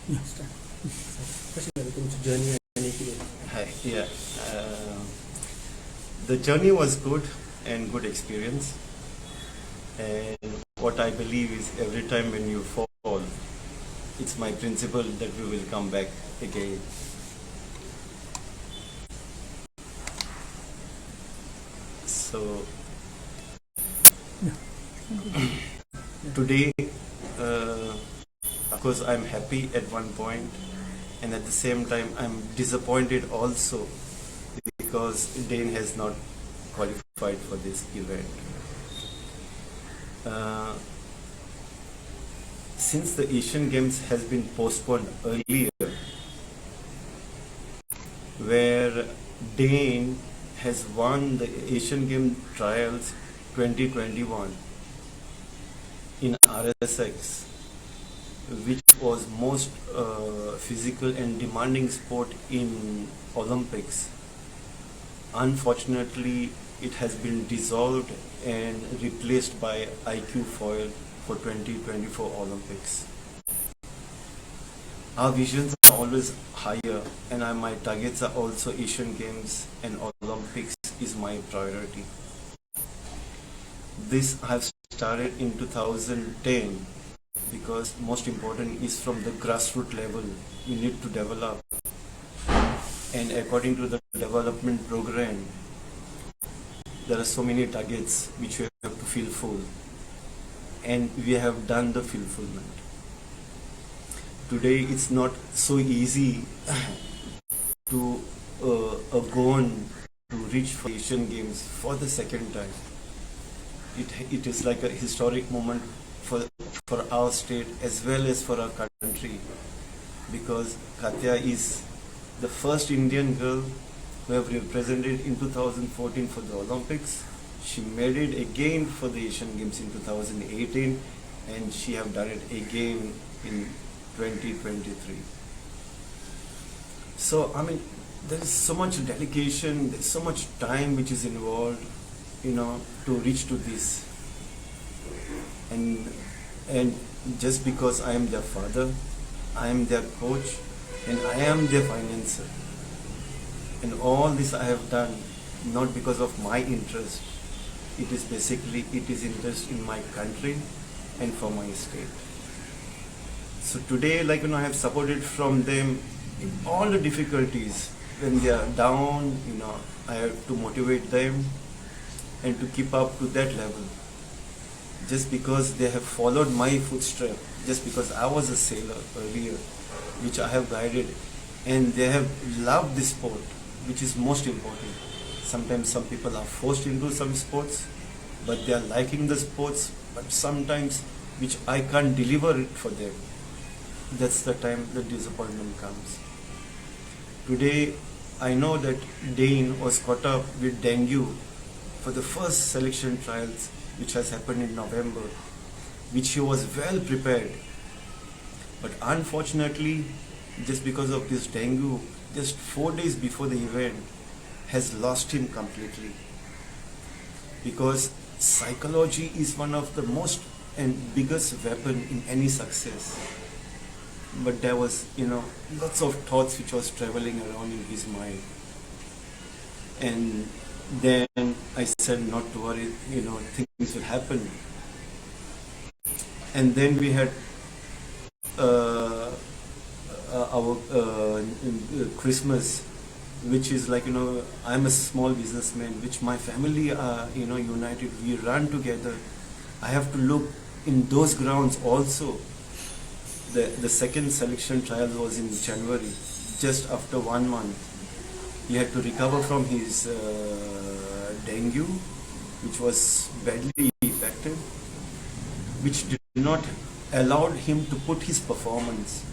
Yeah. Journey. Hi. Yeah. The journey was good and good experience. And what I believe is every time when you fall, it's my principle that we will come back again. So today, of course, I'm happy at one point, and at the same time, I'm disappointed also because Dane has not qualified for this event. Since the Asian Games has been postponed earlier, where Dane has won the Asian Games Trials 2021 in RSX, which was most physical and demanding sport in Olympics. Unfortunately, it has been dissolved and replaced by IQ foil for 2024 Olympics. Our visions are always higher, and my targets are also Asian Games and Olympics is my priority. This I have started in 2010 because most important is from the grassroots level you need to develop, and according to the development program there are so many targets which you have to fulfill, and we have done the fulfillment. Today it's not so easy to a Goan to reach for Asian Games for the second time. It is like a historic moment for our state as well as for our country, because Katya is the first Indian girl who have represented in 2014 for the Olympics. She made it again for the Asian Games in 2018, and she have done it again in 2023. So I mean, there is so much dedication, there's so much time which is involved, to reach to this. And just because I am their father, I am their coach, and I am their financer. And all this I have done not because of my interest. It is basically, it is interest in my country and for my state. So today, I have supported from them in all the difficulties. When they are down, I have to motivate them and to keep up to that level. Just because they have followed my footsteps, just because I was a sailor earlier, which I have guided, and they have loved this sport, which is most important. Sometimes some people are forced into some sports, but they are liking the sports, but sometimes which I can't deliver it for them. That's the time the disappointment comes. Today, I know that Dane was caught up with dengue for the first selection trials, which has happened in November, which he was well prepared. But unfortunately, just because of this dengue, just 4 days before the event, has lost him completely. Because psychology is one of the most and biggest weapon in any success. But there was, lots of thoughts which was traveling around in his mind. And then I said not to worry, things will happen. And then we had our Christmas, which is I'm a small businessman, which my family are, united. We run together. I have to look in those grounds also. The second selection trial was in January, just after 1 month. He had to recover from his dengue, which was badly affected, which did not allow him to put his performance.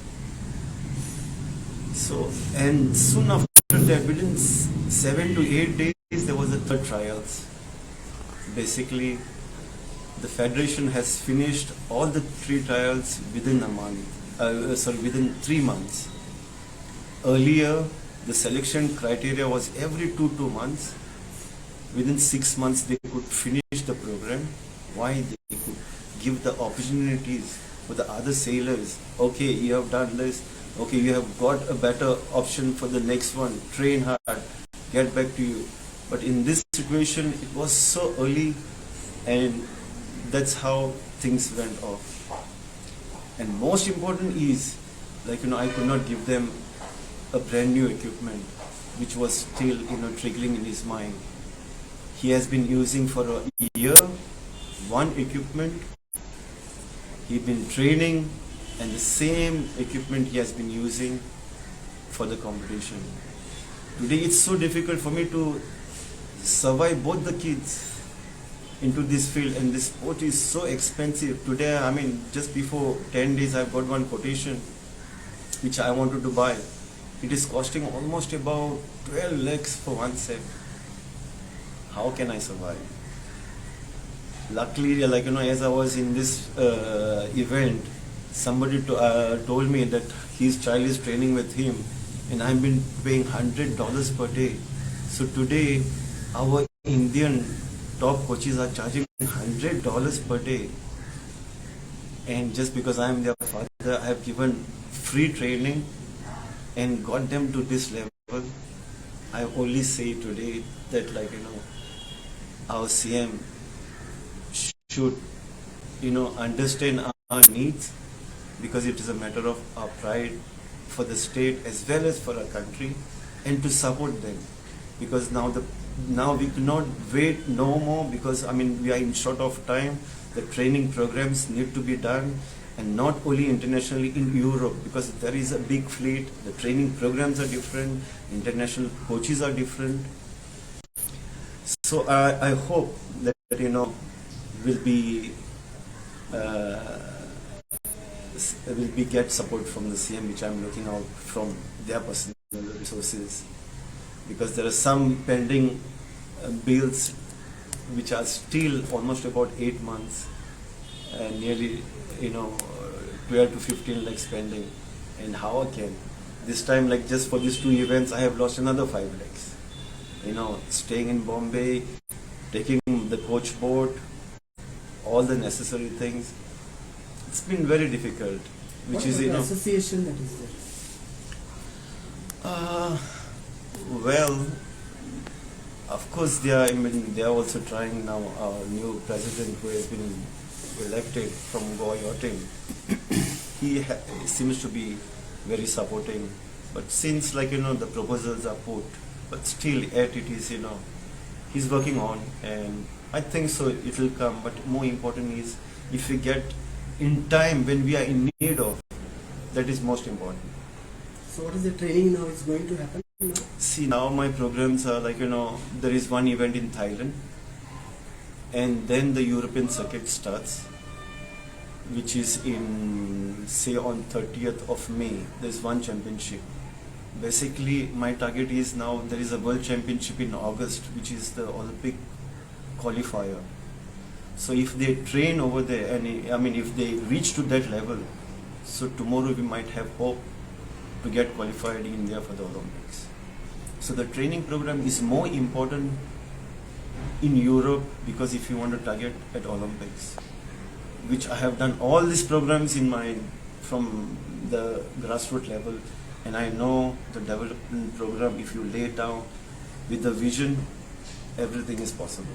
So, and soon after that, within 7 to 8 days, there was a third trials. Basically, the federation has finished all the 3 trials within a month. Within 3 months. Earlier, the selection criteria was every 2 months. Within 6 months, they could finish the program. Why? They could give the opportunities for the other sailors. Okay, you have done this. Okay, you have got a better option for the next one. Train hard, get back to you. But in this situation, it was so early, and that's how things went off. And most important is, I could not give them a brand new equipment, which was still, trickling in his mind. He has been using for a year one equipment. He's been training, and the same equipment he has been using for the competition. Today it's so difficult for me to survive both the kids into this field, and this sport is so expensive. Today, just before 10 days, I've got one quotation which I wanted to buy. It is costing almost about 12 lakhs for one set. How can I survive? Luckily, as I was in this event, somebody told me that his child is training with him, and I've been paying $100 per day. So today, our Indian top coaches are charging $100 per day. And just because I am their father, I have given free training and got them to this level. I only say today that our CM should understand our needs, because it is a matter of our pride for the state as well as for our country, and to support them, because now we cannot wait no more, because we are in short of time. The training programs need to be done, and not only internationally, in Europe, because there is a big fleet. The training programs are different, international coaches are different. So I hope that will be get support from the CM, which I'm looking out from their personal resources, because there are some pending bills which are still almost about 8 months, and nearly 12 to 15 lakhs spending. And how again this time, just for these 2 events, I have lost another 5 lakhs. Staying in Bombay, taking the coach boat, all the necessary things. It's been very difficult. What is the association that is there? Well, of course they are also trying now. Our new president, who has been elected from Goan, he seems to be very supporting. But since the proposals are put, but still yet it is he's working on, and I think so it will come. But more important is, if we get in time when we are in need of, that is most important. So what is the training now is going to happen now? See, now my programs are there is one event in Thailand, and then the European circuit starts, which is say on 30th of May. There's one championship. Basically, my target is, now there is a world championship in August, which is the Olympic qualifier. So if they train over there, and if they reach to that level, so tomorrow we might have hope to get qualified in India for the Olympics. So the training program is more important in Europe, because if you want to target at Olympics, which I have done all these programs from the grassroots level, and I know the development program, if you lay it down with the vision, everything is possible.